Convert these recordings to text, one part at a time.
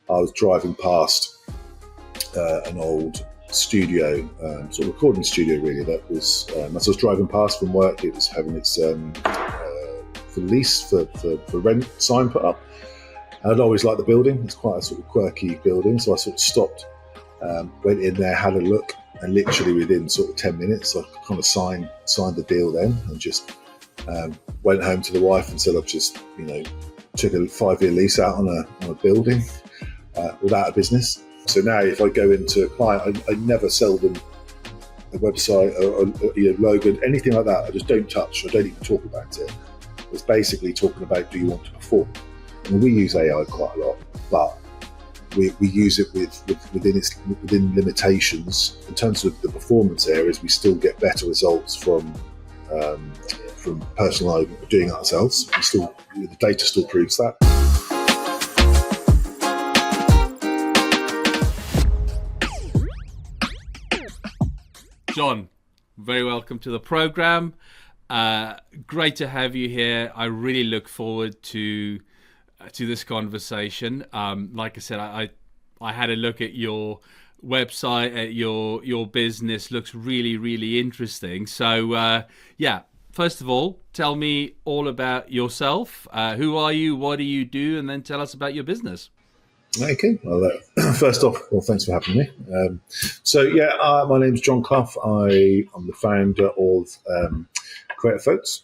I was driving past an old studio, sort of recording studio really, that was, as I was driving past from work, it was having its for lease, for rent sign put up. And I'd always liked the building. It's quite a sort of quirky building, so I sort of stopped, went in there, had a look, and literally within sort of 10 minutes I kind of signed the deal then, and just went home to the wife and said I've just took a 5-year lease out on a building without a business. So now if I go into a client, I never sell them a website or logo, anything like that. I just don't touch. I don't even talk about it. It's basically talking about, do you want to perform? And we use AI quite a lot, but we use it within limitations. In terms of the performance areas, we still get better results from personalising, doing it ourselves. The data still proves that. Jon, very welcome to the program. Great to have you here. I really look forward to this conversation. Like I said, I had a look at your website, at your business. Looks really, really interesting. So first of all, tell me all about yourself. Who are you? What do you do? And then tell us about your business. Okay. Well, first off, thanks for having me. My name's Jon Clough. I'm the founder of CreativeFolks.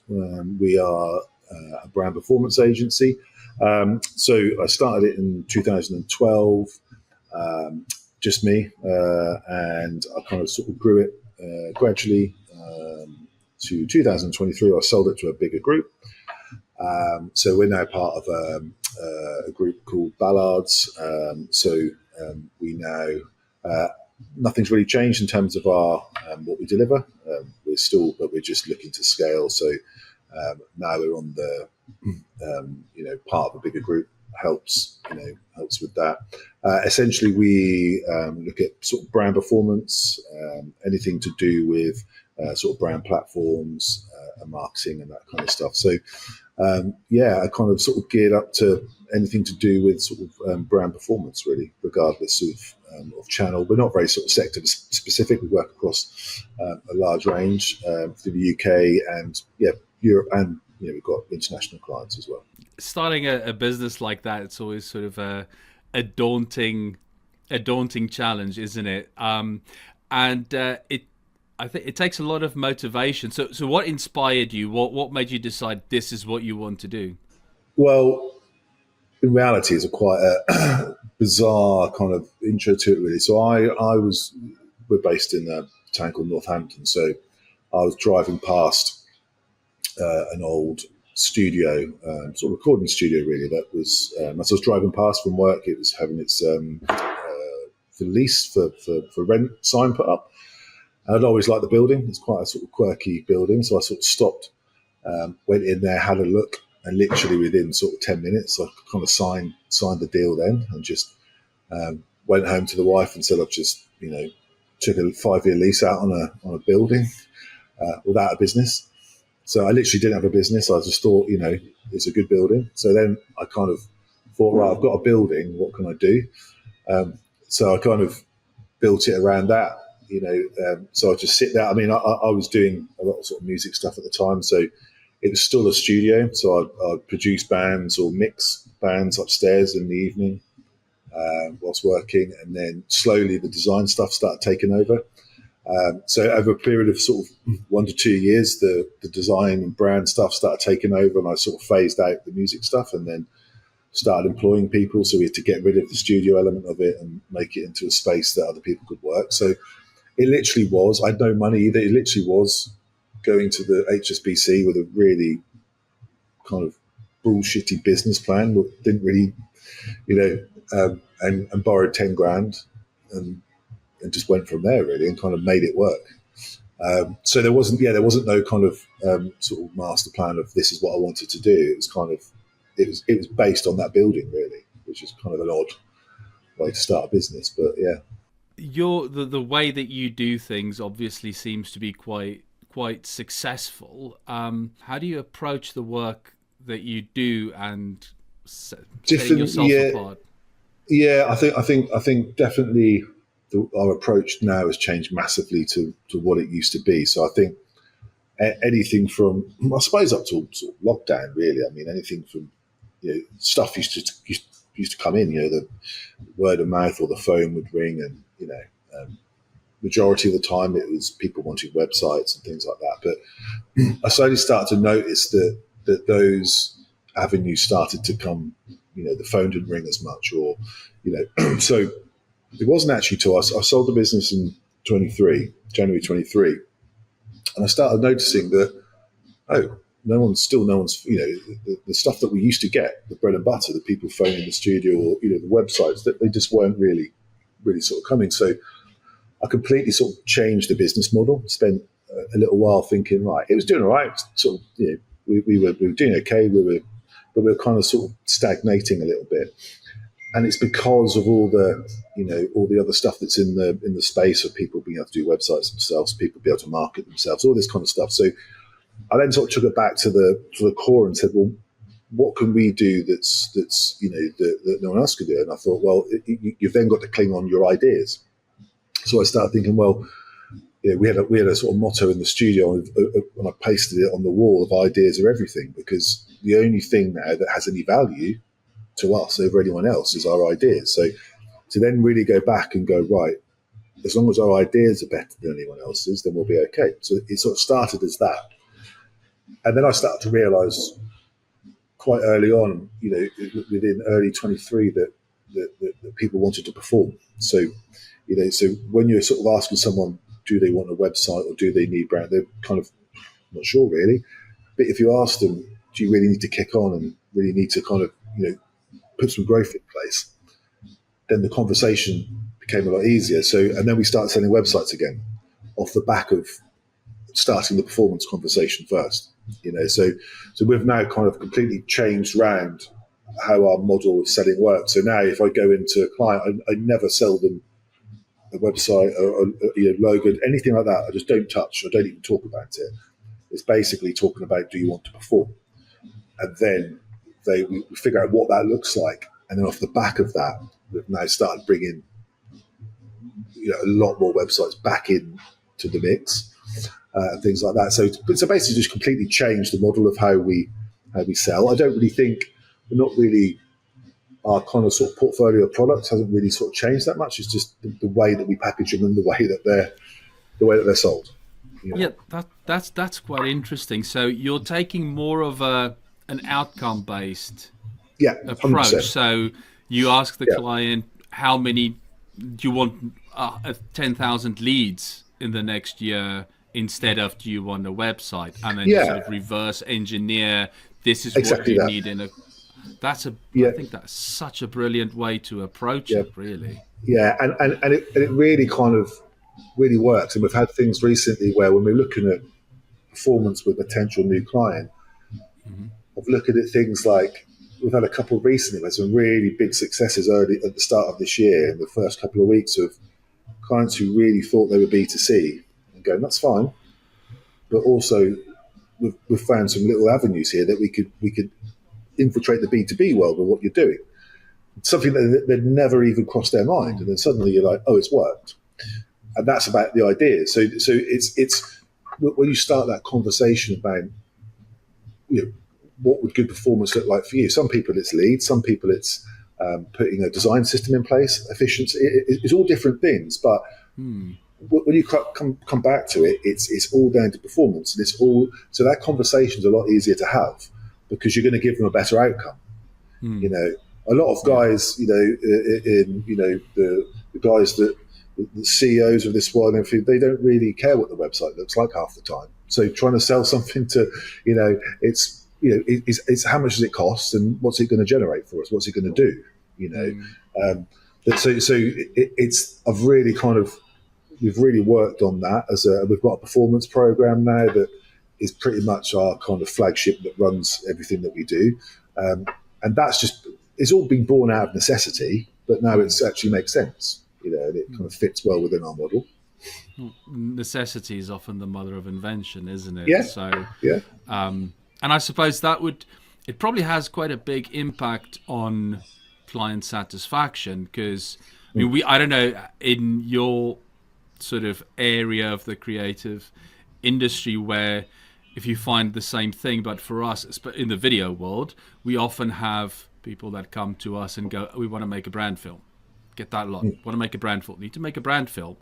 We are a brand performance agency. So I started it in 2012, just me, and I kind of sort of grew it gradually to 2023. I sold it to a bigger group. So we're now part of a group called Ballards. We now, nothing's really changed in terms of our what we deliver. We're just looking to scale. So now we're on the part of a bigger group. Helps with that. Essentially, we look at sort of brand performance, anything to do with sort of brand platforms and marketing and that kind of stuff. So I kind of sort of geared up to anything to do with sort of brand performance, really, regardless of channel. We're not very sort of sector specific. We work across a large range through the UK and Europe, and we've got international clients as well. Starting a business like that, it's always sort of a daunting challenge, isn't it? I think it takes a lot of motivation. So what inspired you? What made you decide this is what you want to do? Well, in reality, it's quite a bizarre kind of intro to it, really. So we're based in a town called Northampton. So I was driving past an old studio, sort of recording studio, really. That was, as I was driving past from work, it was having its for lease, for rent sign put up. And I'd always liked the building. It's quite a sort of quirky building. So I sort of stopped, went in there, had a look, and literally within sort of 10 minutes, I kind of signed the deal then, and just went home to the wife and said I've just, took a 5-year lease out on a building without a business. So I literally didn't have a business. I just thought, it's a good building. So then I kind of thought, right, I've got a building. What can I do? So I kind of built it around that. So I just sit there. I mean, I was doing a lot of sort of music stuff at the time, so it was still a studio. So I'd produce bands or mix bands upstairs in the evening whilst working, and then slowly the design stuff started taking over. So over a period of sort of 1 to 2 years, the design and brand stuff started taking over, and I sort of phased out the music stuff, and then started employing people. So we had to get rid of the studio element of it and make it into a space that other people could work. So it literally was, I had no money either. It literally was going to the HSBC with a really kind of bullshitty business plan that didn't really, and borrowed 10 grand and just went from there, really, and kind of made it work. So there wasn't no kind of sort of master plan of this is what I wanted to do. It was kind of, it was based on that building, really, which is kind of an odd way to start a business, but yeah. The way that you do things obviously seems to be quite successful. How do you approach the work that you do and setting yourself apart? Yeah, I think definitely our approach now has changed massively to what it used to be. So I think anything from, I suppose, up to sort of lockdown, really. I mean, anything from, stuff used to come in. The word of mouth or the phone would ring, and majority of the time it was people wanting websites and things like that. But I slowly started to notice that those avenues started to come. The phone didn't ring as much, or so it wasn't actually to us. I sold the business in January 23, and I started noticing that, oh, no one's, the stuff that we used to get, the bread and butter, the people phoning the studio, or the websites, that they just weren't really sort of coming. So I completely sort of changed the business model. Spent a little while thinking, right, it was doing all right. Sort of, we were doing okay. But we were kind of sort of stagnating a little bit. And it's because of all the other stuff that's in the space of people being able to do websites themselves, people being able to market themselves, all this kind of stuff. So I then sort of took it back to the core and said, well, what can we do that's that no one else could do? And I thought, well, you've then got to cling on your ideas. So I started thinking, well, we had a sort of motto in the studio, and I pasted it on the wall of ideas are everything, because the only thing now that has any value to us over anyone else is our ideas. So to then really go back and go, right, as long as our ideas are better than anyone else's, then we'll be okay. So it sort of started as that. And then I started to realize quite early on, within early 23, that people wanted to perform. So, so when you're sort of asking someone, do they want a website or do they need brand, they're kind of not sure really. But if you ask them, do you really need to kick on and really need to kind of, put some growth in place, then the conversation became a lot easier. So, and then we started selling websites again off the back of starting the performance conversation first. So we've now kind of completely changed around how our model of selling works. So now if I go into a client, I never sell them a website or logo, anything like that. I just don't touch. I don't even talk about it. It's basically talking about, do you want to perform? And then we figure out what that looks like. And then off the back of that, we've now started bringing a lot more websites back in to the mix, things like that. So basically just completely changed the model of how we sell. I don't really think, we're not really, our kind of sort of portfolio of products hasn't really sort of changed that much. It's just the way that we package them and the way that they're sold. Yeah, that's quite interesting. So you're taking more of an outcome based approach. 100%. So you ask the client, how many do you want? 10,000 leads in the next year, instead of, do you want a website? And then you sort of reverse engineer. This is exactly what you need in a. I think that's such a brilliant way to approach it, really. Yeah, and it really kind of really works. And we've had things recently where when we're looking at performance with a potential new client, I've looked at things like, we've had a couple recently with some really big successes early at the start of this year, in the first couple of weeks, of clients who really thought they were B2C and going, that's fine. But also we've found some little avenues here that we could infiltrate the B2B world with what you're doing. Something that they'd never even crossed their mind. And then suddenly you're like, oh, it's worked. And that's about the idea. So it's when you start that conversation about, what would good performance look like for you? Some people it's leads, some people it's putting a design system in place, efficiency. It's all different things, but when you come back to it, it's all down to performance, and so that conversation's a lot easier to have because you're going to give them a better outcome. A lot of guys, the guys that the CEOs of this world and everything, they don't really care what the website looks like half the time. So trying to sell something to, it's how much does it cost and what's it going to generate for us? What's it going to do? We've really worked on that we've got a performance program now that is pretty much our kind of flagship that runs everything that we do. And it's all been born out of necessity, but now it's actually makes sense, and it kind of fits well within our model. Necessity is often the mother of invention, isn't it? Yeah. So, yeah. And I suppose it probably has quite a big impact on client satisfaction? Because I mean, I don't know, in your sort of area of the creative industry, where if you find the same thing, but for us in the video world, we often have people that come to us and go, we want to make a brand film. Get that a lot. Want to make a brand film. Need to make a brand film.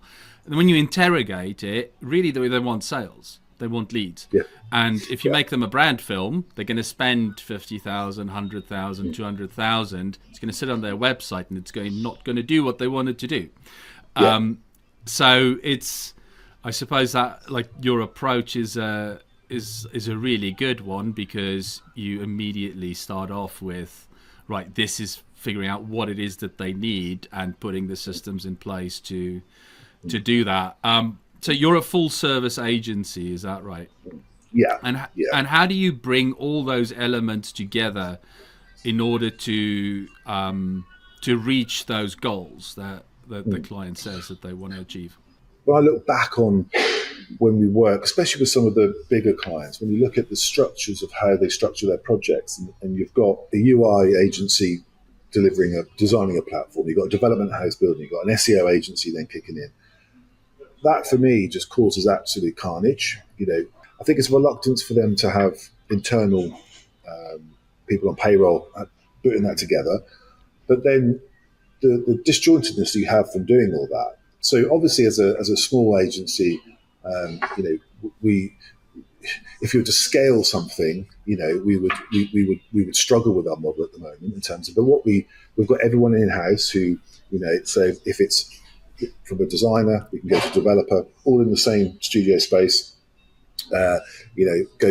And when you interrogate it, really they want sales. They want leads. Yeah. And if you make them a brand film, they're going to spend 50,000, 100,000, 200,000. It's going to sit on their website and it's not going to do what they wanted to do. Yeah. So it's, I suppose that like your approach is a really good one, because you immediately start off with, right, this is figuring out what it is that they need and putting the systems in place to do that. So you're a full service agency, is that right? Yeah. And how do you bring all those elements together in order to reach those goals that the client says that they want to achieve? When I look back on when we work, especially with some of the bigger clients, when you look at the structures of how they structure their projects, and you've got a UI agency designing a platform, you've got a development house building, you've got an SEO agency then kicking in. That for me just causes absolute carnage. I think it's a reluctance for them to have internal people on payroll putting that together, but then the disjointedness you have from doing all that. So obviously, as a small agency, if you were to scale something, we would struggle with our model at the moment in terms of. But we've got everyone in house who, so if it's from a designer, we can go to developer, all in the same studio space. Go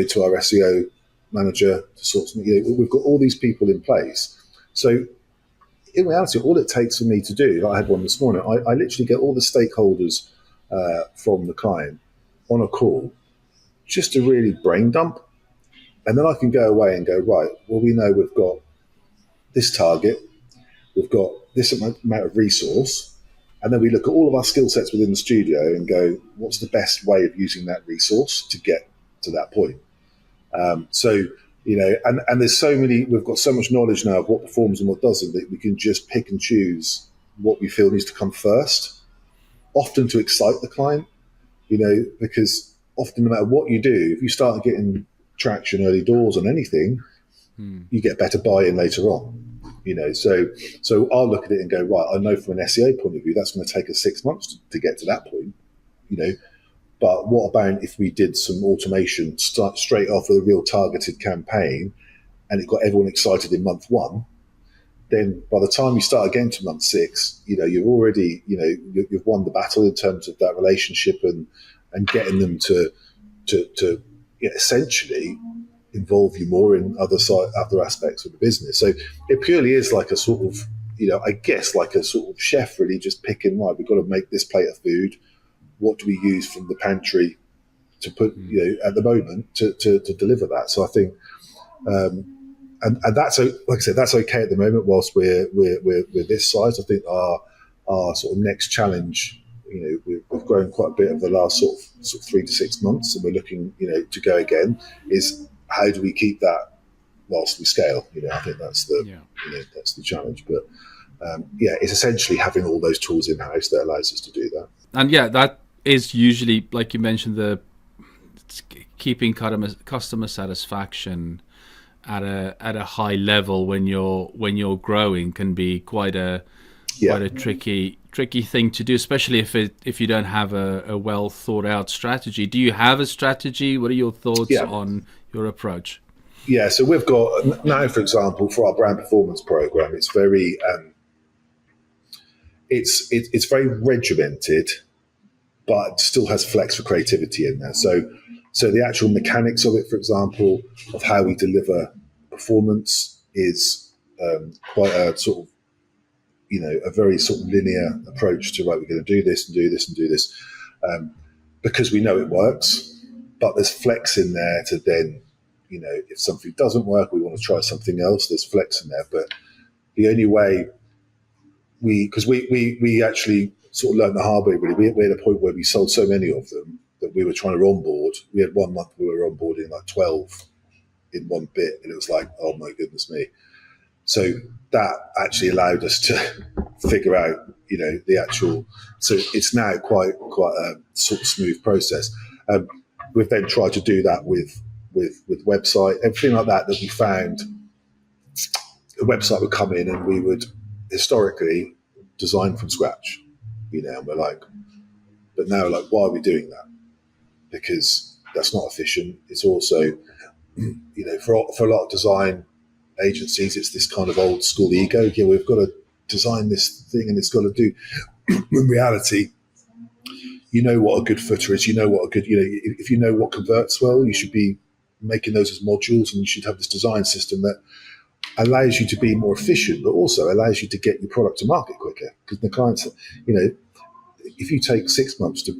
to our SEO manager to sort something. We've got all these people in place. So in reality, all it takes for me to do, I had one this morning, I literally get all the stakeholders from the client on a call just to really brain dump. And then I can go away and go, right, well, we know we've got this target, we've got this amount of resource, and then we look at all of our skill sets within the studio and go, what's the best way of using that resource to get to that point? And there's so many, we've got so much knowledge now of what performs and what doesn't, that we can just pick and choose what we feel needs to come first, often to excite the client, because often no matter what you do, if you start getting traction early doors on anything, you get better buy-in later on. So I'll look at it and go, right, I know from an SEO point of view, that's going to take us 6 months to get to that point, But what about if we did some automation straight off with a real targeted campaign, and it got everyone excited in month 1? Then by the time you start again to month 6, you've already, you've won the battle in terms of that relationship and getting them to essentially involve you more in other aspects of the business. So it purely is like a sort of, I guess like a sort of chef really just picking, right, we've got to make this plate of food. What do we use from the pantry to put, at the moment to deliver that? So I think, and that's, like I said, that's okay at the moment whilst we're this size. I think our sort of next challenge, we've grown quite a bit over the last sort of 3 to 6 months, and we're looking, to go again, is how do we keep that whilst we scale? I think that's that's the challenge. But it's essentially having all those tools in house that allows us to do that. And that is usually, like you mentioned, the keeping customer satisfaction at a high level when you're growing can be quite a tricky thing to do, especially if you don't have a well thought out strategy. Do you have a strategy? What are your thoughts on your approach? Yeah, so we've got now, for example, for our brand performance program, it's very it's very regimented, but still has flex for creativity in there. So the actual mechanics of it, for example, of how we deliver performance is quite a sort of, a very sort of linear approach to, right, we're going to do this and do this and do this, because we know it works, but there's flex in there to then, if something doesn't work, we want to try something else, there's flex in there. But the only way because we actually sort of learned the hard way, really. We had a point where we sold so many of them that we were trying to onboard. We had 1 month we were onboarding like 12 in one bit, and it was like, oh my goodness me. So that actually allowed us to figure out, the actual. So it's now quite a sort of smooth process. We've then tried to do that with website, everything like that we found. The website would come in and we would historically design from scratch, and we're like, but now like, why are we doing that? Because that's not efficient. It's also, for a lot of design agencies, it's this kind of old school ego. Yeah, we've got to design this thing and it's got to do. In reality, you know what a good footer is. You know what a good, if you know what converts well, you should be making those as modules, and you should have this design system that allows you to be more efficient, but also allows you to get your product to market quicker. Because the clients, if you take 6 months to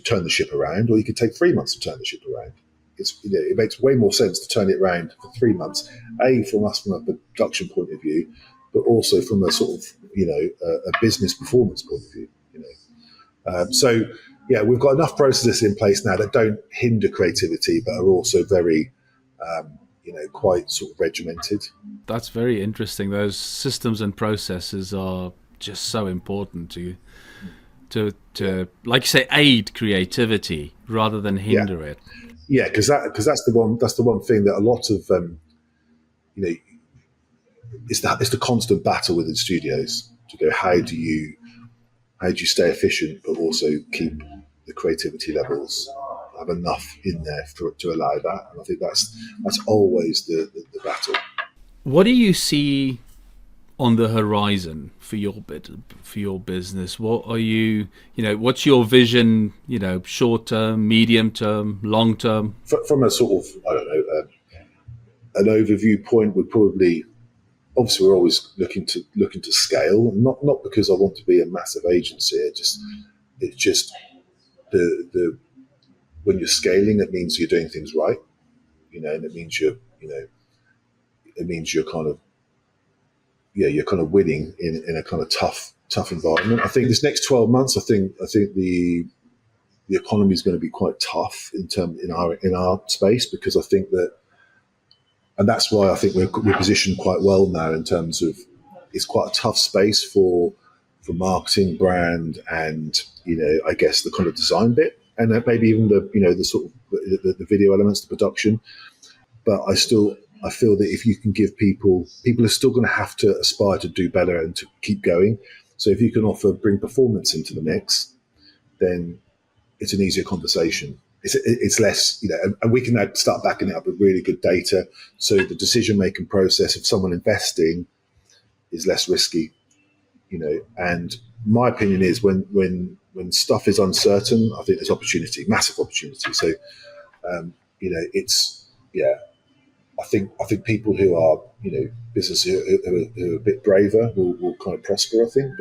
turn the ship around, or you could take 3 months to turn the ship around, it makes way more sense to turn it around for 3 months. From us from a production point of view, but also from a sort of a business performance point of view. So yeah, we've got enough processes in place now that don't hinder creativity, but are also very quite sort of regimented. That's very interesting. Those systems and processes are just so important to like you say, aid creativity rather than hinder it. Yeah, because that's the one thing that a lot of it's the constant battle within studios to go, how do you stay efficient but also keep the creativity levels, have enough in there to allow that. And I think that's always the battle. What do you see on the horizon for your business? What are you, what's your vision, short term, medium term, long term? From a sort of, I don't know, an overview point would probably, obviously we're always looking to scale, not because I want to be a massive agency. It's just the when you're scaling, it means you're doing things right, and it means you're kind of, you're kind of winning in a kind of tough environment. I think this next 12 months, I think the economy is going to be quite tough in our space, because I think that, and that's why I think we're positioned quite well now in terms of, it's quite a tough space for marketing, brand, and I guess the kind of design bit, and maybe even the sort of the video elements, the production. But I feel that if you can give people are still going to have to aspire to do better and to keep going. So if you can bring performance into the mix, then it's an easier conversation. It's less, and we can now start backing it up with really good data. So the decision-making process of someone investing is less risky, and my opinion is when stuff is uncertain, I think there's opportunity, massive opportunity. So, I think people who are, business who are a bit braver will kind of prosper, I think.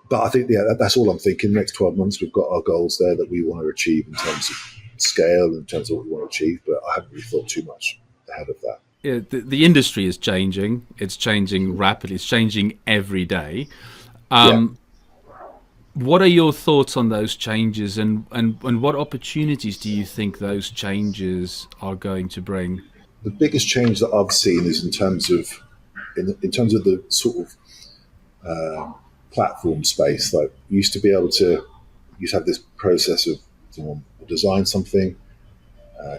But I think, that's all I'm thinking. The next 12 months, we've got our goals there that we want to achieve in terms of scale, in terms of what we want to achieve. But I haven't really thought too much ahead of that. Yeah, the industry is changing. It's changing rapidly. It's changing every day. What are your thoughts on those changes, and what opportunities do you think those changes are going to bring? The biggest change that I've seen is in terms of the sort of platform space. Like, we used to be able to have this process of someone will design something,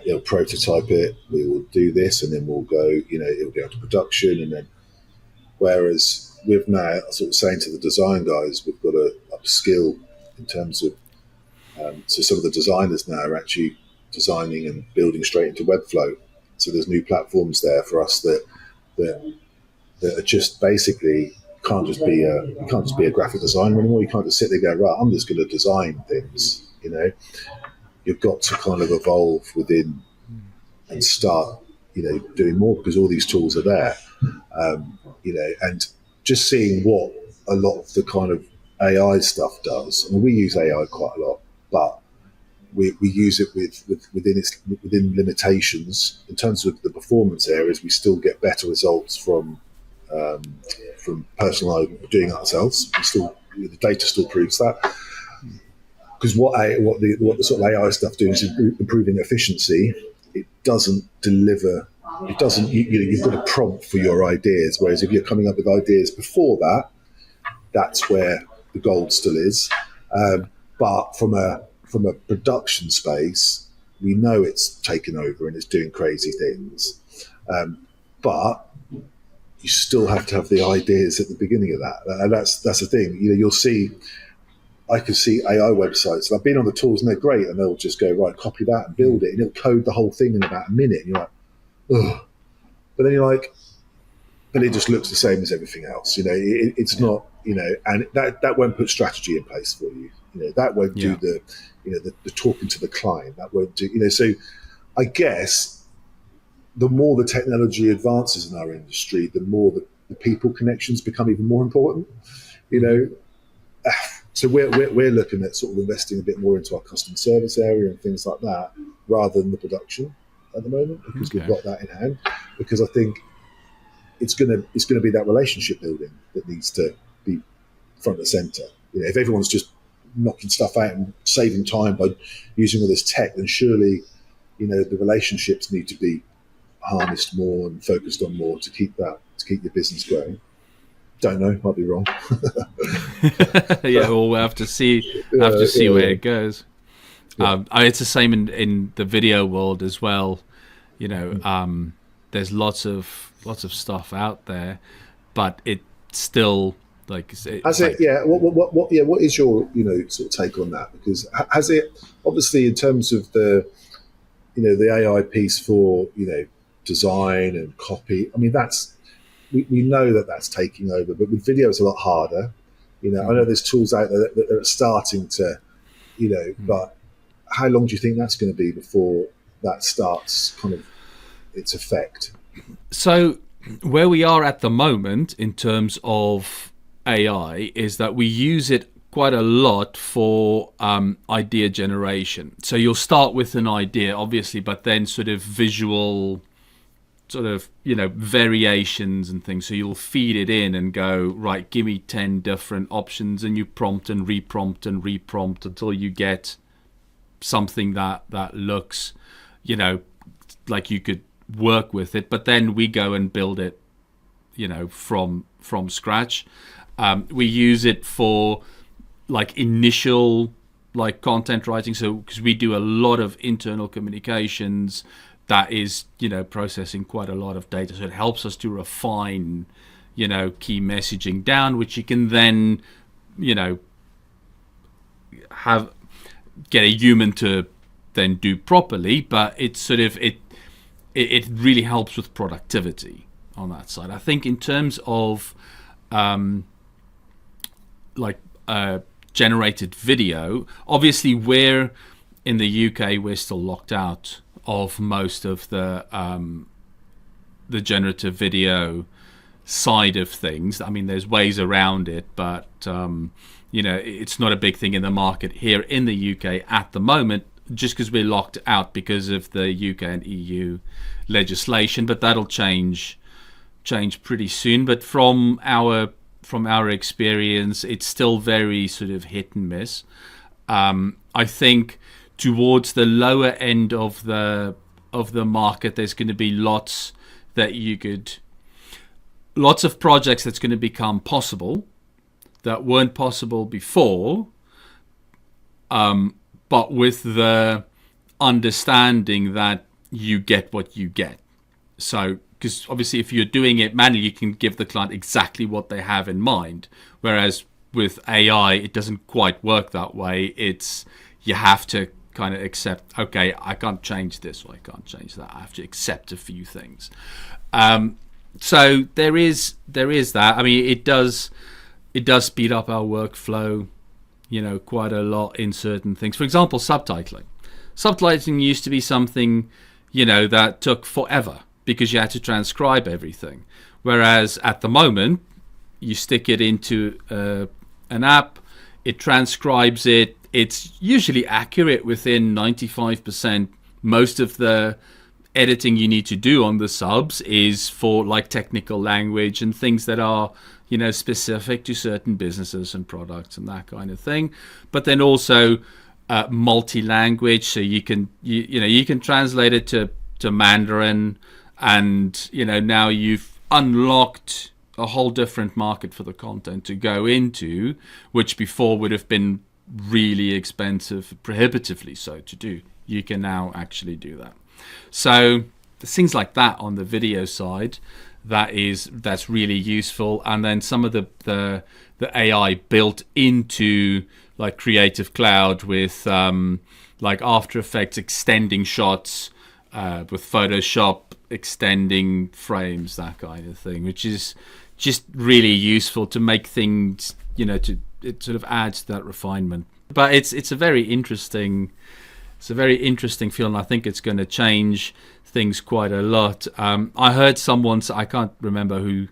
it'll prototype it, we will do this, and then we'll go, it'll go to production, and then whereas with now, sort of saying to the design guys, we've got to upskill in terms of, so some of the designers now are actually designing and building straight into Webflow. So there's new platforms there for us that are just basically, you can't just be a graphic designer anymore. You can't just sit there and go, right, I'm just going to design things. You've got to kind of evolve within and start, doing more, because all these tools are there. And just seeing what a lot of the kind of AI stuff does. I mean, we use AI quite a lot, but we use it within limitations. In terms of the performance areas, we still get better results from personalized doing it ourselves. The data still proves that. Because what the sort of AI stuff doing is improving efficiency. It doesn't deliver it doesn't. You've got a prompt for your ideas. Whereas if you're coming up with ideas before that, that's where the gold still is. But from a production space, we know it's taken over and it's doing crazy things. But you still have to have the ideas at the beginning of that, and that's the thing. You'll see. I can see AI websites, and I've been on the tools, and they're great, and they'll just go, right, copy that and build it, and it'll code the whole thing in about a minute. And you're like, ugh. But then you're like, but it just looks the same as everything else. It's not, and that won't put strategy in place for you. That won't do the talking to the client. That won't do, so I guess the more the technology advances in our industry, the more the people connections become even more important, So we're looking at sort of investing a bit more into our customer service area and things like that, rather than the production at the moment, because we've got that in hand. Because I think it's gonna be that relationship building that needs to be front and center. If everyone's just knocking stuff out and saving time by using all this tech, then surely the relationships need to be harnessed more and focused on more to keep your business growing. Don't know, might be wrong. Yeah, well, we'll have to see where it goes. It's the same in the video world as well. There's lots of stuff out there, but it's still what is your sort of take on that? Because has it, obviously, in terms of the the AI piece for design and copy, I mean, that's we know that's taking over, but with video it's a lot harder. I know there's tools out there that are starting to, but how long do you think that's going to be before that starts kind of its effect? So where we are at the moment in terms of AI is that we use it quite a lot for idea generation. So you'll start with an idea, obviously, but then sort of visual variations and things. So you'll feed it in and go, right, give me 10 different options, and you prompt and reprompt and reprompt until you get something that looks, like you could work with it. But then we go and build it, from scratch. We use it for initial content writing. So because we do a lot of internal communications, that is, processing quite a lot of data. So it helps us to refine, key messaging down, which you can then, get a human to then do properly. But it's sort of, it really helps with productivity on that side. I think in terms of, generated video, obviously we're in the UK, we're still locked out of most of the generative video side of things. I mean, there's ways around it, but it's not a big thing in the market here in the UK at the moment, just because we're locked out because of the UK and EU legislation. But that'll change pretty soon. But from our experience, it's still very sort of hit and miss. I think towards the lower end of the market, there's going to be lots of projects that's going to become possible that weren't possible before, but with the understanding that you get what you get. So, because obviously if you're doing it manually, you can give the client exactly what they have in mind, whereas with AI, it doesn't quite work that way. You have to kind of accept, okay, I can't change this or I can't change that. I have to accept a few things. So there is that. I mean, it does speed up our workflow, quite a lot in certain things. For example, subtitling. Subtitling used to be something, that took forever because you had to transcribe everything. Whereas at the moment, you stick it into an app, it transcribes it. It's usually accurate within 95%. Most of the editing you need to do on the subs is for technical language and things that are, specific to certain businesses and products and that kind of thing. But then also multi-language, so you can translate it to Mandarin, and now you've unlocked a whole different market for the content to go into, which before would have been really expensive, prohibitively so to do. You can now actually do that. So things like that on the video side, that's really useful. And then some of the AI built into like Creative Cloud with like After Effects extending shots, with Photoshop extending frames, that kind of thing, which is just really useful to make things, it sort of adds to that refinement. But it's a very interesting field, and I think it's going to change things quite a lot. I heard someone, I can't remember who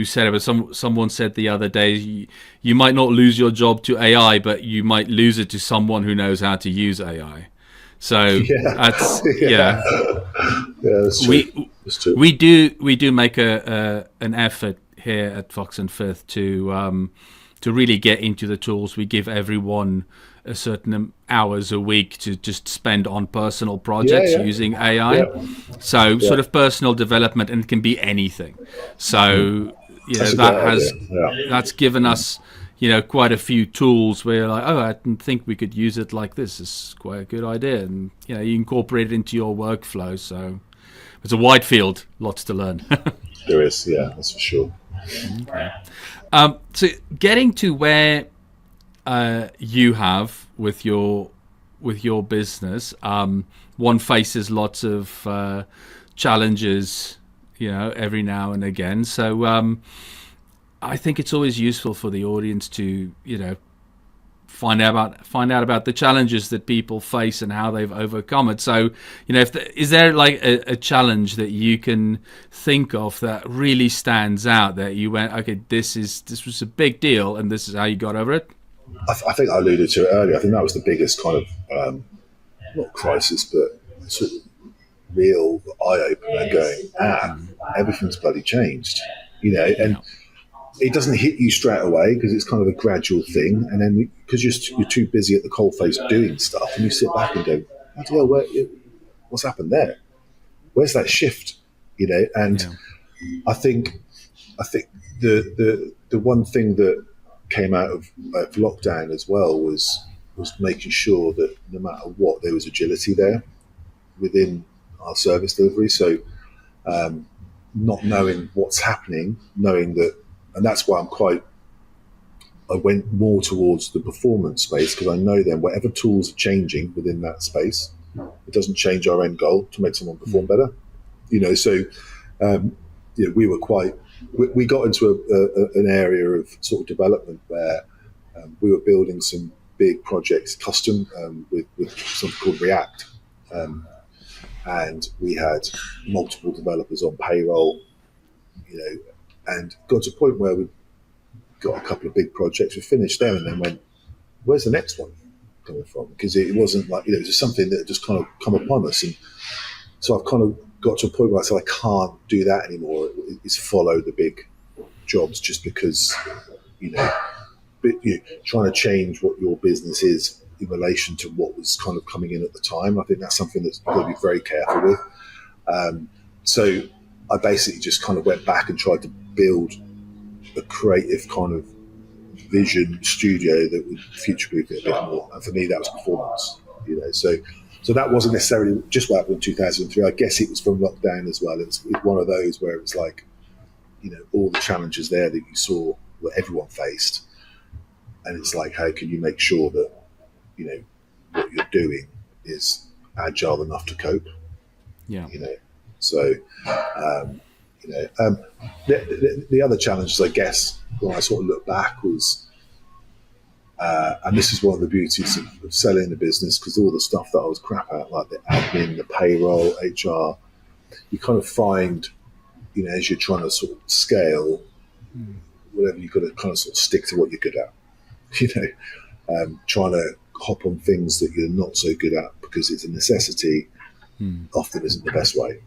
said it, but someone said the other day, you might not lose your job to AI, but you might lose it to someone who knows how to use AI. So that's that's true. We do make an effort here at Fox and Fifth to really get into the tools. We give everyone a certain hours a week to just spend on personal projects using AI. So sort of personal development, and it can be anything. So that's given us quite a few tools where you're like, oh, I didn't think we could use it like this. It's quite a good idea, and you incorporate it into your workflow. So it's a wide field, lots to learn. There is, that's for sure. Okay. So getting to where you have with your business, one faces lots of challenges, every now and again. So I think it's always useful for the audience to find out about the challenges that people face and how they've overcome it. So is there like a challenge that you can think of that really stands out, that you went, okay, this was a big deal and this is how you got over it? I think I alluded to it earlier. I think that was the biggest kind of not crisis, but sort of real eye-opener, going, everything's bloody changed, and it doesn't hit you straight away because it's kind of a gradual thing, and then because you're too busy at the coalface doing stuff, and you sit back and go, what's happened there? Where's that shift? And I think the one thing that came out of lockdown as well was making sure that no matter what, there was agility there within our service delivery. So not knowing what's happening, knowing that, and that's why I went more towards the performance space, because I know then whatever tools are changing within that space, it doesn't change our end goal to make someone perform better. So we were we got into an area of sort of development where we were building some big projects custom with something called React. And we had multiple developers on payroll, and got to a point where we got a couple of big projects. We finished them and then went, where's the next one coming from? Because it wasn't like, it was just something that just kind of come upon us. And so I've kind of got to a point where I said, I can't do that anymore. It's follow the big jobs just because, trying to change what your business is in relation to what was kind of coming in at the time. I think that's something that's you've got to be very careful with. So I basically just kind of went back and tried to build a creative kind of vision studio that would future-proof it a bit more. And for me, that was performance. So that wasn't necessarily just what happened in 2003. I guess it was from lockdown as well. It was one of those where it was like, all the challenges there that you saw that everyone faced. And it's like, how can you make sure that, what you're doing is agile enough to cope? Yeah. So, the other challenges, I guess, when I sort of look back was, and this is one of the beauties of selling the business, because all the stuff that I was crap at, like the admin, the payroll, HR, you kind of find, as you're trying to sort of scale, whatever, you've got to kind of sort of stick to what you're good at, trying to hop on things that you're not so good at because it's a necessity often isn't the best way,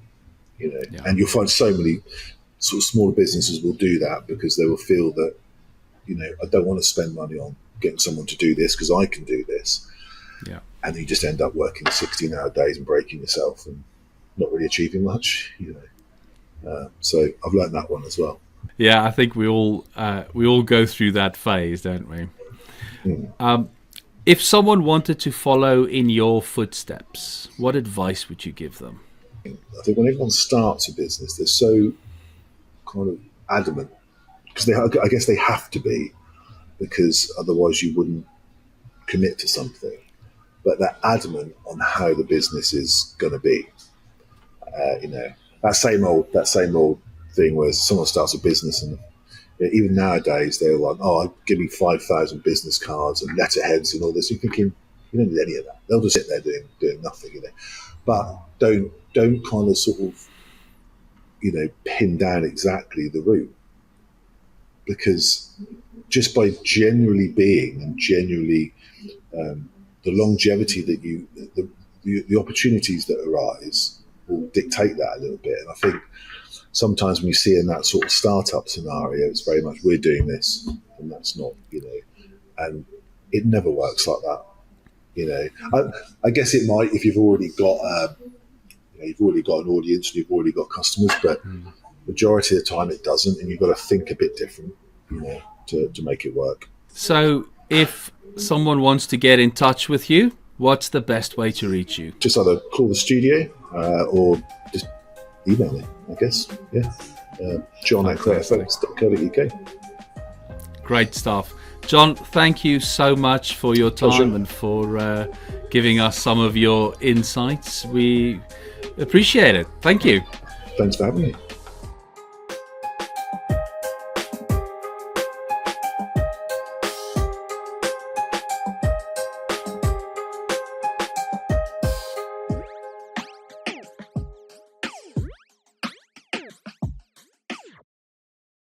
and you'll find so many sort of smaller businesses will do that because they will feel that, I don't want to spend money on getting someone to do this because I can do this. Yeah. And you just end up working 16-hour days and breaking yourself and not really achieving much, So I've learned that one as well. Yeah, I think we all go through that phase, don't we? If someone wanted to follow in your footsteps, what advice would you give them? I think when everyone starts a business, they're so kind of adamant because I guess they have to be, because otherwise you wouldn't commit to something. But they're adamant on how the business is going to be. That same old thing where someone starts a business, and even nowadays they're like, "Oh, give me 5,000 business cards and letterheads and all this." You're thinking, you don't need any of that. They'll just sit there doing nothing, But don't kind of sort of pin down exactly the route, because just by generally being and generally the longevity that the opportunities that arise will dictate that a little bit. And I think sometimes when you see in that sort of startup scenario, it's very much we're doing this, and that's not, and it never works like that. I guess it might if you've already got an audience and you've already got customers, but majority of the time it doesn't, and you've got to think a bit different, to make it work. So if someone wants to get in touch with you, what's the best way to reach you? Just either call the studio or just email me, I guess. Yeah. Jon at CreativeFolks.co.uk. Great stuff. Jon, thank you so much for your time and for giving us some of your insights. We appreciate it. Thank you. Thanks for having me.